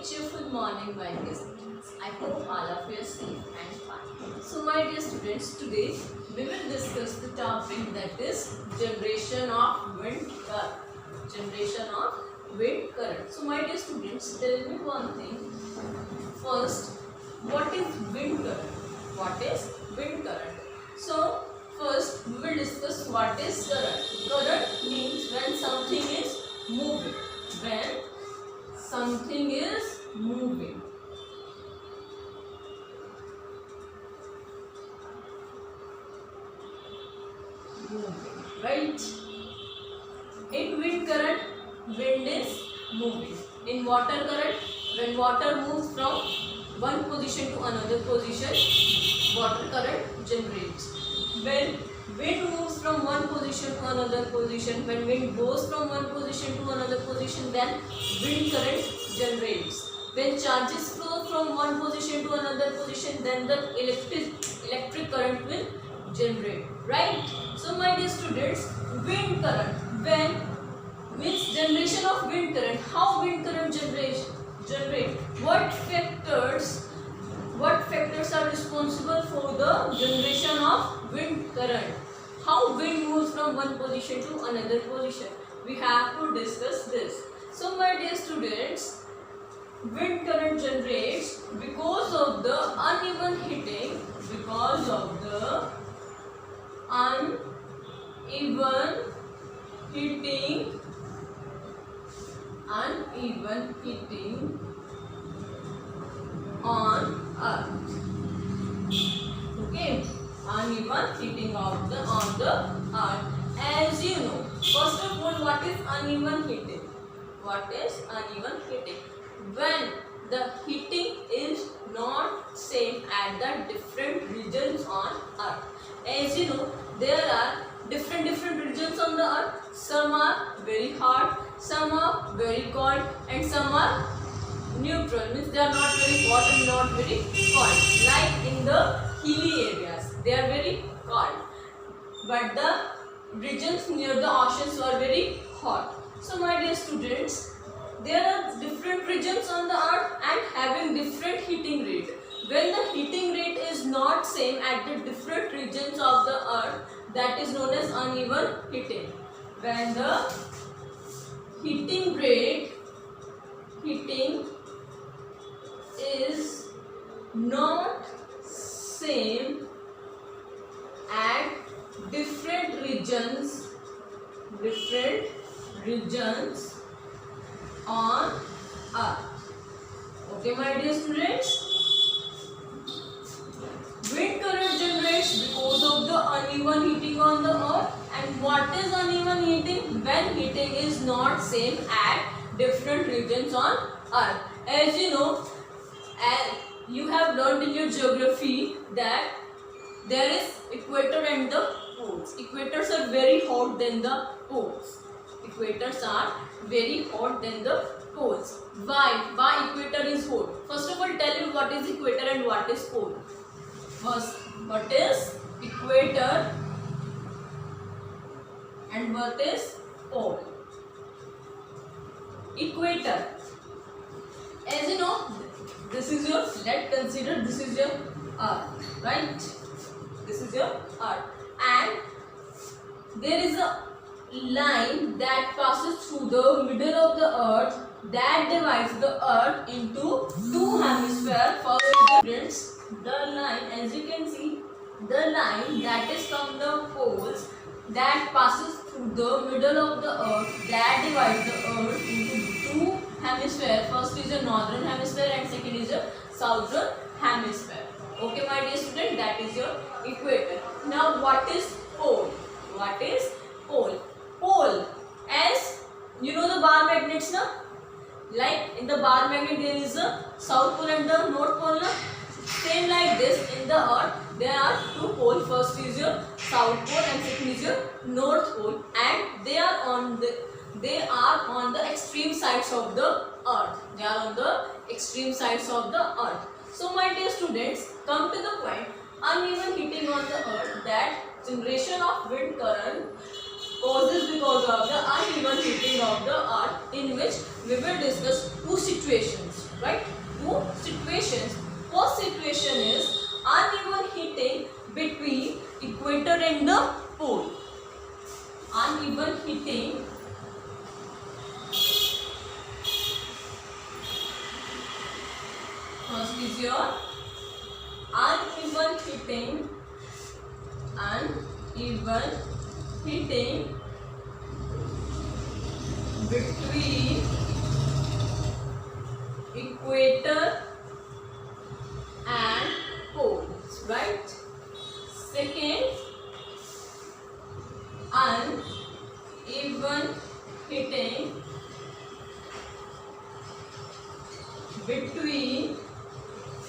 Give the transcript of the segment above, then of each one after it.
cheerful morning, my dear students. I hope all of you are safe and fine. So, my dear students, today we will discuss the topic that is generation of wind current. Generation of wind current. So, my dear students, tell me one thing. First, what is wind current? What is wind current? So, first we will discuss what is current. Current means when something is moving. When something is moving. Right? In wind current, wind is moving. In water current, when water moves from one position to another position, water current generates. When wind moves from one position to another position, when wind goes from one position to another position, then wind current generates. When charges flow from one position to another position, then the electric current will generate. Right? So, my dear students, wind current, when means generation of wind current. How wind current generate? What factors are responsible for the generation of wind current? How wind moves from one position to another position? We have to discuss this. So, my dear students, wind current generates because of the uneven heating. Because of the uneven heating on earth. Okay, uneven heating on the earth. As you know, first of all, what is uneven heating? What is uneven heating? When the heating is not same at the different regions on earth. As you know, there are different regions on the earth. Some are very hot, some are very cold, and some are neutral, means they are not very hot and not very cold. Like in the hilly areas, they are very cold, but the regions near the oceans are very hot. So, my dear students, there are different regions on the earth and having different heating rate. When the heating rate is not same at the different regions of the earth, that is known as uneven heating. When the heating is not same at different regions on earth. Okay, my dear students, wind current generates because of the uneven heating on the earth. And what is uneven heating? When heating is not same at different regions on earth. As you know, and you have learned in your geography that there is equator and the poles. Equators are very hot than the poles. Equators are very hot than the poles. Why? Why equator is hot? First of all, tell me what is equator and what is pole. First, what is equator and what is pole? Equator. As you know, this is your, let's consider this is your earth, right? This is your earth, and there is a line that passes through the middle of the earth that divides the earth into two hemispheres. First, the line, as you can see, the line that is from the poles that passes through the middle of the earth that divides the earth into two hemispheres. First is the northern hemisphere and second is the southern hemisphere. Okay, my dear student, that is your equator. Now, what is pole? What is pole? Pole, as you know the bar magnets, na? Like in the bar magnet there is a south pole and the north pole, na? Same like this, in the earth there are two poles. First is your south pole and second is your north pole, and they are on the extreme sides of the earth. They are on the extreme sides of the earth. So, my dear students, come to the point, uneven heating on the earth, that generation of wind current causes because of the uneven heating of the earth, in which we will discuss two situations. right? Two situations. First situation is uneven heating between equator and the pole. Uneven heating first is your uneven heating between equator and poles, right? Second, uneven heating between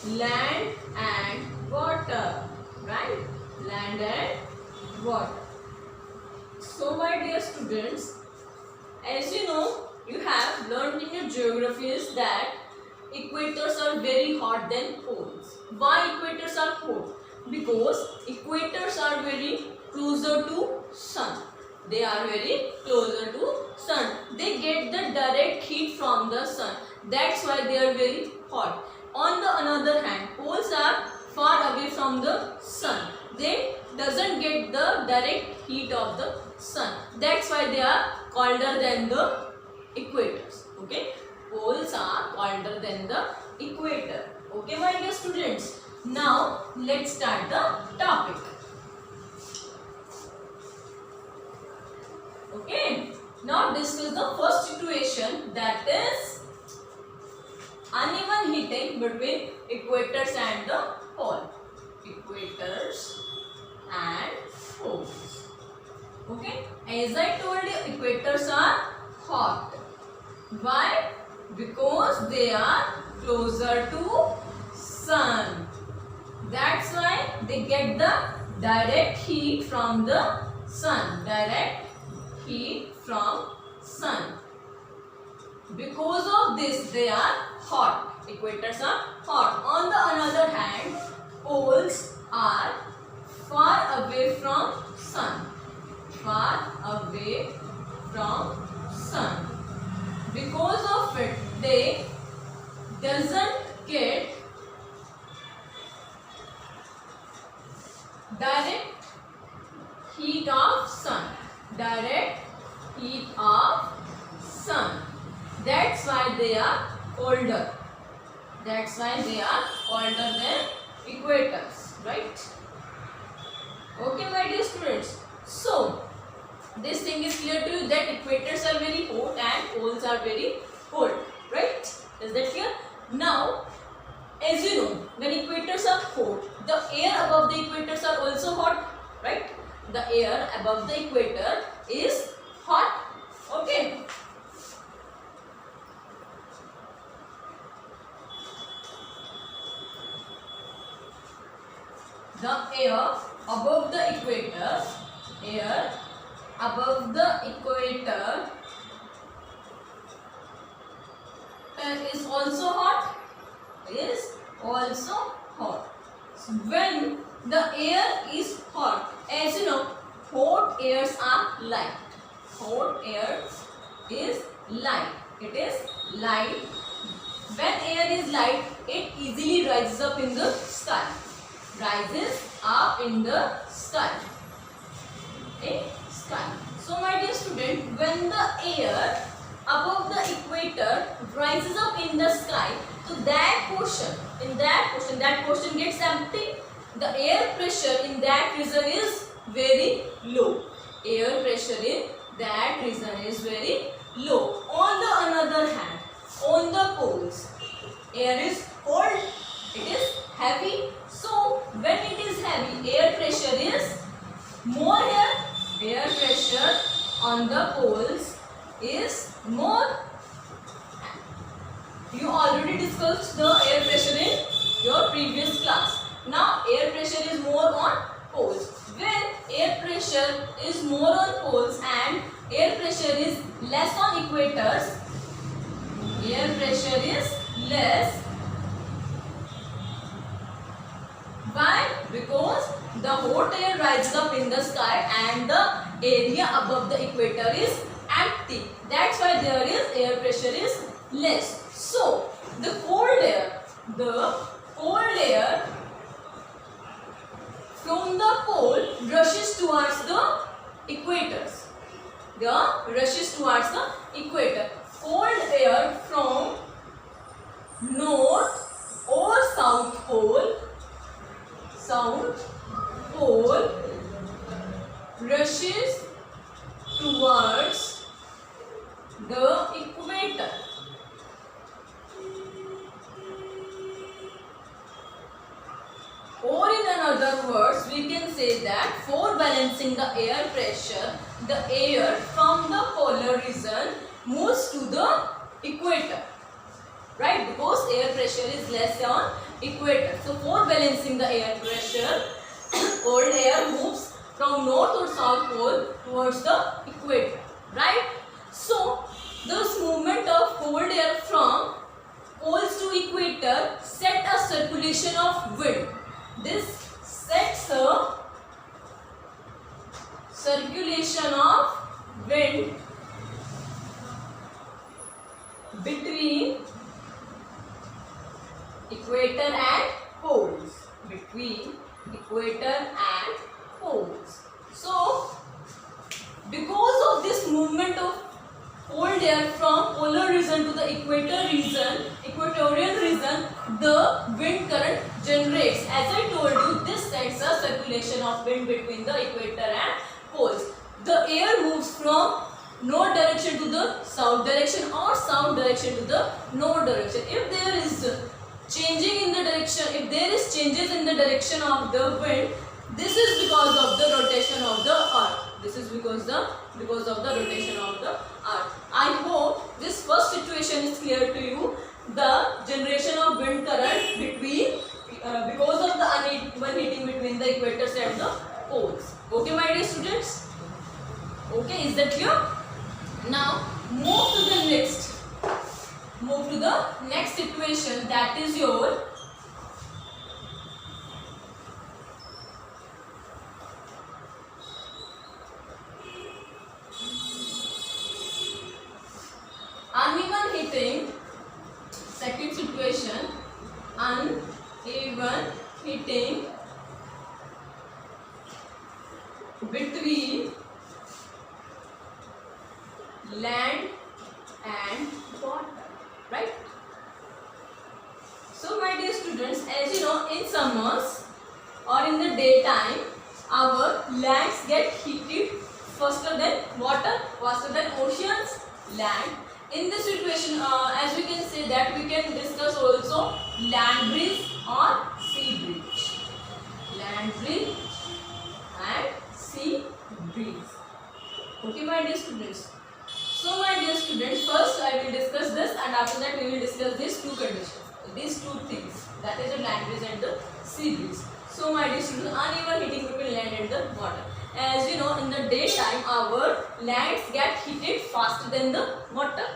land and water, right? Land and water. So my dear students, as you know, you have learned in your geographies that equators are very hot than poles. Why equators are hot? Because equators are very closer to sun. They are very closer to sun. They get the direct heat from the sun. That's why they are very hot. On the other hand, poles are far away from the sun. They doesn't get the direct heat of the sun. That's why they are colder than the equators. Okay, poles are colder than the equator. Okay, my dear students. Now let's start the topic. Okay, now discuss the first situation, that is uneven heating between equators and the pole. Equators and poles. Okay, as I told you, equators are hot. Why? Because they are closer to sun. That's why they get the direct heat from the sun. Direct heat from sun. Because of this, they are hot. Equators are hot. On the other hand, poles are far away from sun. Far away from sun. Because of it, they doesn't get direct heat of sun. Direct heat of sun. That's why they are colder. That's why they are colder than equators, right? Okay, my dear students. So this thing is clear to you that equators are very hot and poles are very cold, right? Is that clear? Now, as you know, when equators are hot, the air above the equators are also hot, right? The air above the equator is hot. Okay. The air above the equator, is also hot. Is also hot. So when the air is hot, as you know, hot airs are light. Hot air is light. It is light. When air is light, it easily rises up in the sky. Rises up in the sky. Okay, sky. So my dear student, when the air above the equator rises up in the sky, so that portion gets empty. The air pressure in that region is very low. Air pressure in that region is very low. On the other hand, on the poles, air is cold, it is heavy. So when it is heavy, air pressure is more here. Air pressure on the poles is more. You already discussed the air pressure in your previous class. Now air pressure is more on poles. When air pressure is more on poles and air pressure is less on equators, air pressure is less. Why? Because the hot air rises up in the sky and the area above the equator is empty. That's why there is air pressure is less. So the cold the cold air from the pole rushes towards the equators. Rushes towards the equator. Cold air from north or south pole rushes towards the equator. Or in other words, we can say that for balancing the air pressure, the air from the polar region moves to the equator, right? Because air pressure is less on equator. So for balancing the air pressure, cold air moves from north or south pole towards the equator, right? So this movement of cold air from poles to equator set a circulation of wind. This sets a circulation of wind between equator and poles. Between equator and poles. So, because of this movement of cold air from polar region to the equatorial region, the wind current generates. As I told you, this sets a circulation of wind between the equator and poles. The air moves from north direction to the south direction or south direction to the north direction. If there is changing in the direction, if there is changes in the direction of the wind, this is because of the rotation of the earth. This is because of the rotation of the earth. I hope this first situation is clear to you. The generation of wind current between because of the uneven heating between the equators and the poles. Okay, my dear students. Okay, is that clear? Now move to the next. Move to the next situation, that is your uneven heating. Second situation, uneven heating between land and water, right? So my dear students, as you know, in summers or in the daytime, our lands get heated faster than water, faster than oceans, land. In this situation, as we can say that we can discuss also land breeze or sea breeze. Land breeze and sea breeze. Okay, my dear students. So my dear students, first I will discuss this and after that we will discuss these two conditions, these two things, that is the land breeze and the sea breeze. So my dear students, uneven heating between land and the water. As you know, in the daytime our lands get heated faster than the water,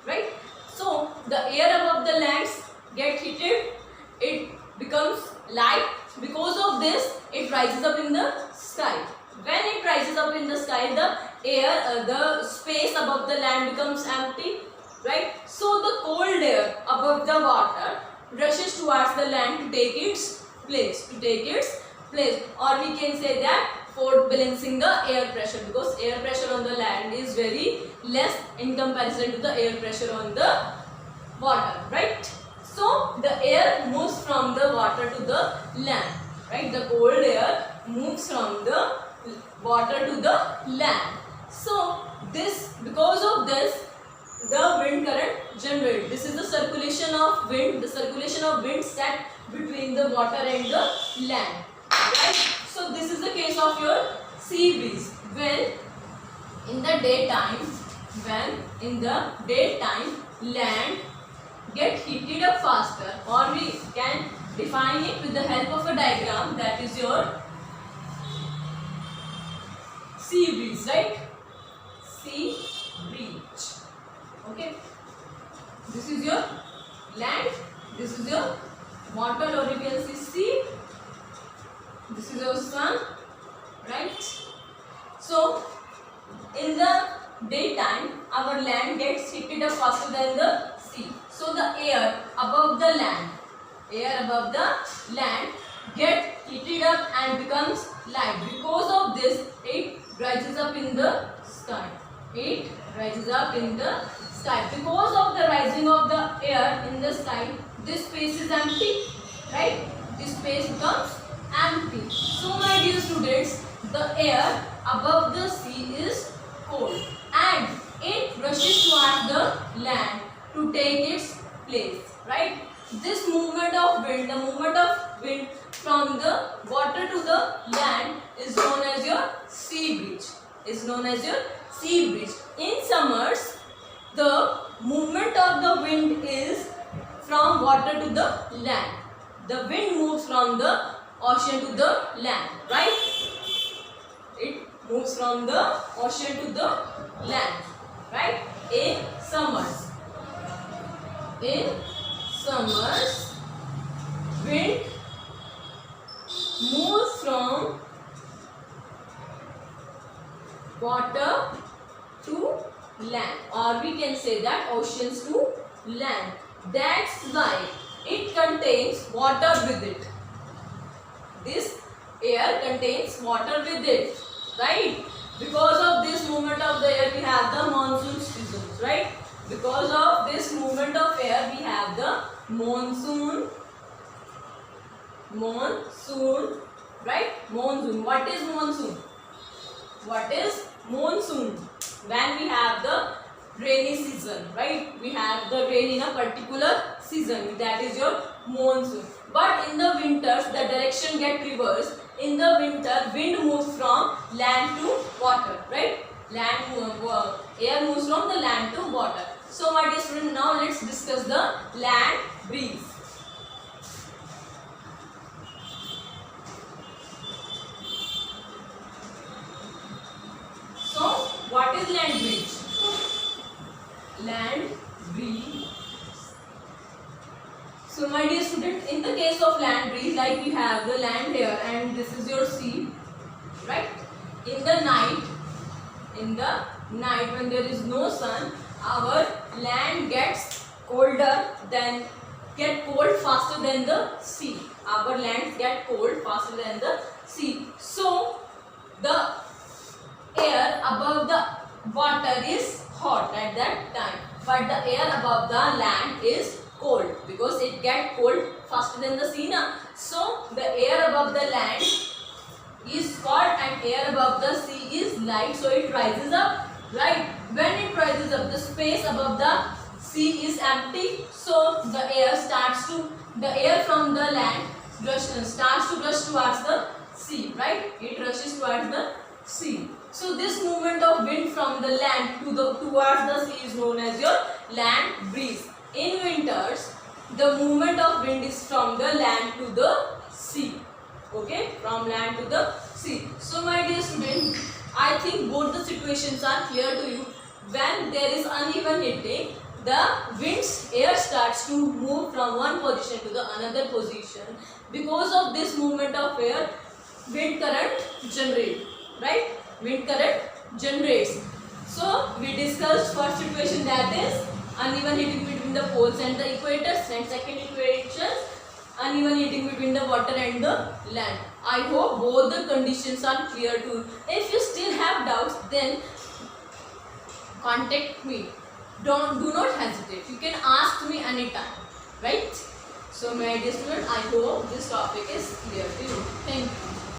right? So the air above the lands get heated, it becomes light. Because of this, it rises up in the sky. When it rises up in the sky, the air, the space above the land becomes empty, right? So the cold air above the water rushes towards the land to take its place, or we can say that for balancing the air pressure, because air pressure on the land is very less in comparison to the air pressure on the water, right? So the air moves from the water to the land, right? The cold air moves from the water to the land. So this, because of this, the wind current generated. This is the circulation of wind. The circulation of wind set between the water and the land, right? So this is the case of your sea breeze. When in the daytime land get heated up faster, or we can define it with the help of a diagram, that is your sea breeze, right? Sea breeze. Okay. This is your land. This is your water, or you can see sea. This is your sun, right? So in the daytime our land gets heated up faster than the sea. So the air above the land air above the land get heated up and becomes light. Because of this, it rises up in the sky. It rises up in the sky. Because of the rising of the air in the sky, this space is empty, right? This space becomes empty. So my dear students, the air above the sea is cold and it rushes towards the land to take its place, right? This movement of wind, the movement of wind from the water to the land is known as your sea breeze. Is known as your sea breeze. In summers, the movement of the wind is from water to the land. The wind moves from the ocean to the land, right? It moves from the ocean to the land, right? In summers, wind moves from water to land, or we can say that oceans to land. That's why it contains water with it. This air contains water with it, right? Because of this movement of the air, we have the monsoon seasons, right? Because of this movement of air, we have the monsoon, right? Monsoon. What is monsoon? What is monsoon? When we have the rainy season, right? We have the rain in a particular season, that is your monsoon. But in the winters, the direction get reversed. In the winter, wind moves from land to water, right? Air moves from the land to water. So my dear student, now let's discuss the land breeze. So what is land breeze? Land breeze. So my dear student, in the case of land breeze, like we have the land here and this is your sea, right? In the night when there is no sun, our land gets colder than cold faster than the sea. Our lands get cold faster than the sea. So the air above the water is hot at that time, but the air above the land is cold because it gets cold faster than the sea. So the air above the land is hot and air above the sea is light, so it rises up, right? When it rises up, the space above the sea is empty, so the air from the land starts to rush towards the sea, right? It rushes towards the sea. So this movement of wind from the land towards the sea is known as your land breeze. In winters, the movement of wind is from the land to the sea. Okay, from land to the sea. So my dear student, I think both the situations are clear to you. When there is uneven heating, the wind's air starts to move from one position to the another position. Because of this movement of air, wind current generates, right? Wind current generates. So we discussed first situation, that is uneven heating between the poles and the equators, and second equation, uneven heating between the water and the land. I hope both the conditions are clear to you. If you still have doubts, then contact me. Do not hesitate. You can ask me anytime, right? So my dear student, I hope this topic is clear to you.